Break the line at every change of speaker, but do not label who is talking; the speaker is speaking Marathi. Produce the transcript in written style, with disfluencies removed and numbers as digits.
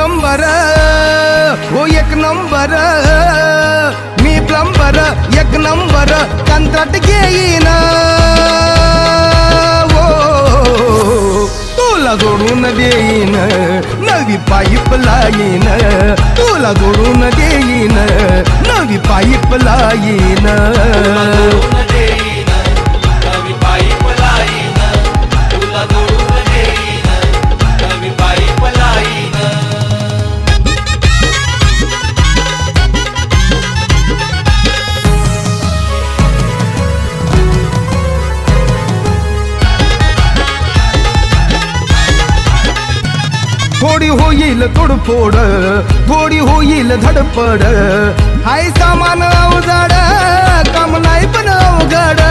नंबर हो एक नंबर मी प्लंबर एक नंबर कंत्राट घेईन तुला जोडून देईन नवी पाईप लाईन तुला जोडून देईन नवी पाईप लाईन थोडी होईल तोडफोड थोडी होईल धडपड हाय सामान अवजड काम नाही पण अवघड